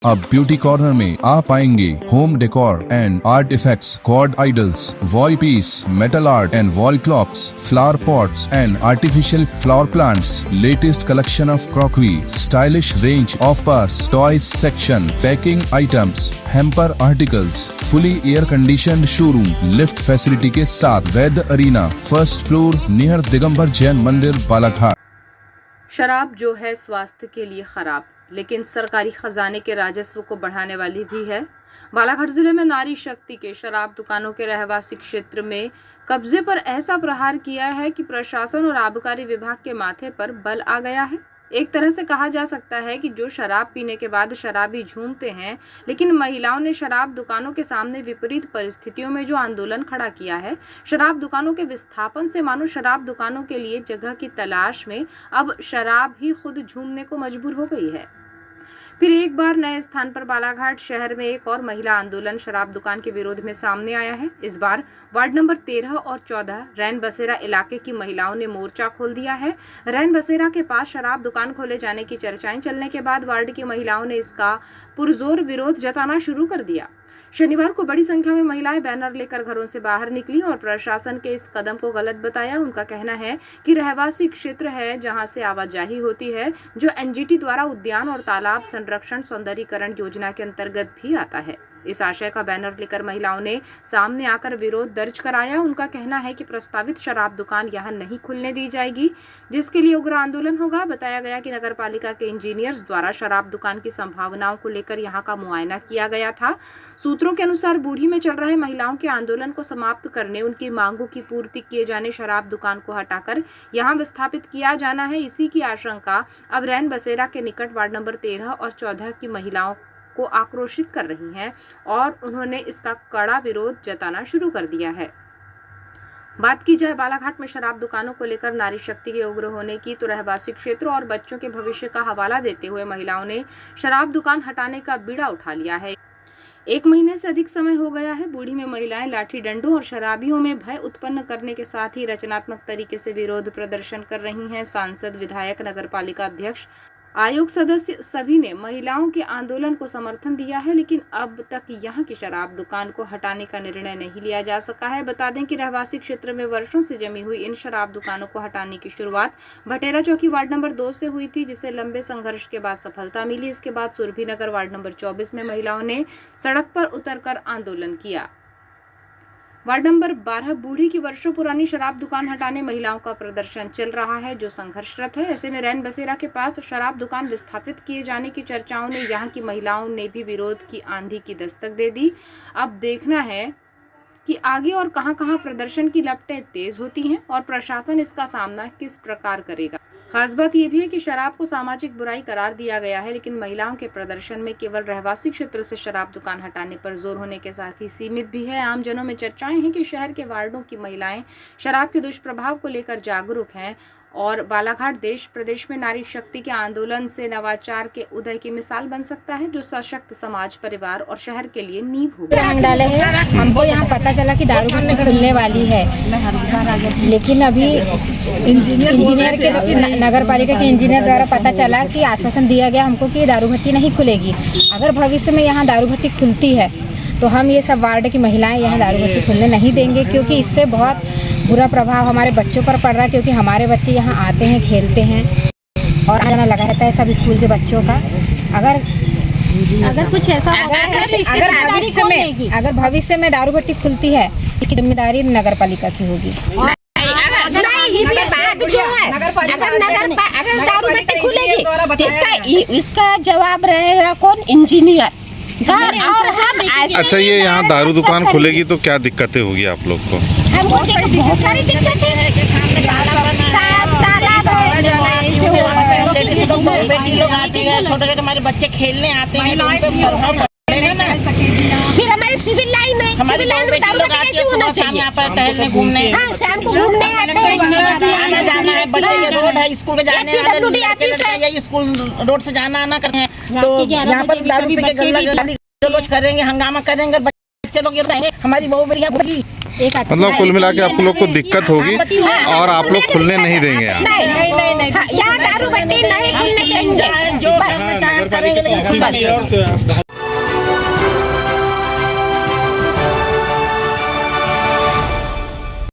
अब beauty corner में आप पाएंगे home decor and art effects, god idols, wall piece, metal art and wall clocks, flower pots and artificial flower plants, latest collection of crockery, stylish range of purse, toys section, packing items, hamper articles, fully air conditioned showroom, lift facility के साथ Vaid Arena, first floor near Digambar Jain मंदिर, बालाघाट। शराब जो है स्वास्थ्य के लिए खराब, लेकिन सरकारी खजाने के राजस्व को बढ़ाने वाली भी है। बालाघाट जिले में नारी शक्ति के शराब दुकानों के रहवासी क्षेत्र में कब्जे पर ऐसा प्रहार किया है कि प्रशासन और आबकारी विभाग के माथे पर बल आ गया है। एक तरह से कहा जा सकता है कि जो शराब पीने के बाद शराबी झूमते हैं, लेकिन महिलाओं ने शराब दुकानों के सामने विपरीत परिस्थितियों में जो आंदोलन खड़ा किया है, शराब दुकानों के विस्थापन से मानो शराब दुकानों के लिए जगह की तलाश में अब शराब ही खुद झूमने को मजबूर हो गई है। फिर एक बार नए स्थान पर बालाघाट शहर में एक और महिला आंदोलन शराब दुकान के विरोध में सामने आया है। इस बार वार्ड नंबर 13 और 14 रैन बसेरा इलाके की महिलाओं ने मोर्चा खोल दिया है। रैन बसेरा के पास शराब दुकान खोले जाने की चर्चाएं चलने के बाद वार्ड की महिलाओं ने इसका पुरजोर विरोध जताना शुरू कर दिया। शनिवार को बड़ी संख्या में महिलाएं बैनर लेकर घरों से बाहर निकली और प्रशासन के इस कदम को गलत बताया। उनका कहना है कि रहवासी क्षेत्र है जहां से आवाजाही होती है, जो एनजीटी द्वारा उद्यान और तालाब संरक्षण सौंदर्यीकरण योजना के अंतर्गत भी आता है। इस आशय का बैनर लेकर महिलाओं ने सामने आकर विरोध दर्ज कराया। उनका कहना है कि प्रस्तावित शराब दुकान यहां नहीं खुलने दी जाएगी, जिसके लिए उग्र आंदोलन होगा। बताया गया कि नगर पालिका के इंजीनियर्स द्वारा शराब दुकान की संभावनाओं को लेकर यहां का मुआयना किया गया था। सूत्रों के अनुसार बूढ़ी में चल रहे महिलाओं के आंदोलन को समाप्त करने, उनकी मांगों की पूर्ति किए जाने, शराब दुकान को हटाकर यहाँ विस्थापित किया जाना है। इसी की आशंका अब रैन बसेरा के निकट वार्ड नंबर 13 और 14 की महिलाओं को आक्रोशित कर रही हैं और उन्होंने इसका कड़ा विरोध जताना शुरू कर दिया है। बात की जाए बालाघाट में शराब दुकानों को लेकर नारी शक्ति के उग्र होने की, तो रहवासी क्षेत्र और बच्चों के भविष्य का हवाला देते हुए महिलाओं ने शराब दुकान हटाने का बीड़ा उठा लिया है। 1 महीने से अधिक समय हो गया है। बूढ़ी में महिलाएं लाठी डंडों और शराबियों में भय उत्पन्न करने के साथ ही रचनात्मक तरीके से विरोध प्रदर्शन कर रही हैं। सांसद, विधायक, नगर पालिका अध्यक्ष, आयोग सदस्य सभी ने महिलाओं के आंदोलन को समर्थन दिया है, लेकिन अब तक यहां की शराब दुकान को हटाने का निर्णय नहीं लिया जा सका है। बता दें कि रहवासी क्षेत्र में वर्षों से जमी हुई इन शराब दुकानों को हटाने की शुरुआत भटेरा चौकी वार्ड नंबर 2 से हुई थी, जिसे लंबे संघर्ष के बाद सफलता मिली। इसके बाद सुरभि नगर वार्ड नंबर 24 में महिलाओं ने सड़क पर उतरकर आंदोलन किया। वार्ड नंबर 12 बूढ़ी की वर्षों पुरानी शराब दुकान हटाने महिलाओं का प्रदर्शन चल रहा है, जो संघर्षरत है। ऐसे में रैन बसेरा के पास शराब दुकान विस्थापित किए जाने की चर्चाओं ने यहां की महिलाओं ने भी विरोध की आंधी की दस्तक दे दी। अब देखना है कि आगे और कहां-कहां प्रदर्शन की लपटें तेज होती हैं और प्रशासन इसका सामना किस प्रकार करेगा। खास बात यह भी है कि शराब को सामाजिक बुराई करार दिया गया है, लेकिन महिलाओं के प्रदर्शन में केवल रहवासी क्षेत्र से शराब दुकान हटाने पर जोर होने के साथ ही सीमित भी है। आम जनों में चर्चाएं हैं कि शहर के वार्डों की महिलाएं शराब के दुष्प्रभाव को लेकर जागरूक हैं और बालाघाट देश प्रदेश में नारी शक्ति के आंदोलन से नवाचार के उदय की मिसाल बन सकता है, जो सशक्त समाज, परिवार और शहर के लिए नींव होगी। डाले हैं। हमको यहाँ पता चला कि दारू भट्टी खुलने वाली है, लेकिन अभी इंजीनियर के, नगर पालिका के इंजीनियर द्वारा पता चला कि आश्वासन दिया गया हमको कि दारू भट्टी नहीं खुलेगी। अगर भविष्य में यहाँ दारू भट्टी खुलती है तो हम ये सब वार्ड की महिलाएं यहाँ दारू भट्टी खुलने नहीं देंगे, क्योंकि इससे बहुत बुरा प्रभाव हमारे बच्चों पर पड़ रहा है। क्योंकि हमारे बच्चे यहाँ आते हैं, खेलते हैं और आना लगा रहता है सब स्कूल के बच्चों का। अगर कुछ ऐसा अगर भविष्य में दारू भट्टी खुलती है, इसकी जिम्मेदारी नगर पालिका की होगी। इसके बाद जो है, अगर दारू भट्टी खुलेगी तो इसका जवाब रहेगा कौन? इंजीनियर। और हम अच्छा, ये यहाँ दारू दुकान खुलेगी तो क्या दिक्कतें होगी आप लोग को? हमको बहुत सारी दिक्कतें हैं। बेटी लोग आती है, छोटे छोटे हमारे बच्चे खेलने आते हैं, फिर हमारे सिविल लाइन है, सिविल लाइन में दारू भट्टी कैसे होना चाहिए? यहाँ पर टहलने घूमने, हाँ शाम को घूमने आते हैं, आना जाना है, बच्चे ये रोड है, स्कूल में जाने वाले स्कूल रोड से जाना आना करते हैं, तो यहाँ पर दारू पी के गलोच करेंगे, हंगामा करेंगे, बच्चे लोग गिर जाएंगे, हमारी बहू मेरी यहाँ भूगी। एक अच्छा मतलब कुल मिला के आप लोग को दिक्कत होगी और आप लोग खुलने नहीं देंगे यहाँ। नहीं, यहाँ दारू भट्टी नहीं खुलने देंगे। जो करना चाहे करेंगे, लेकिन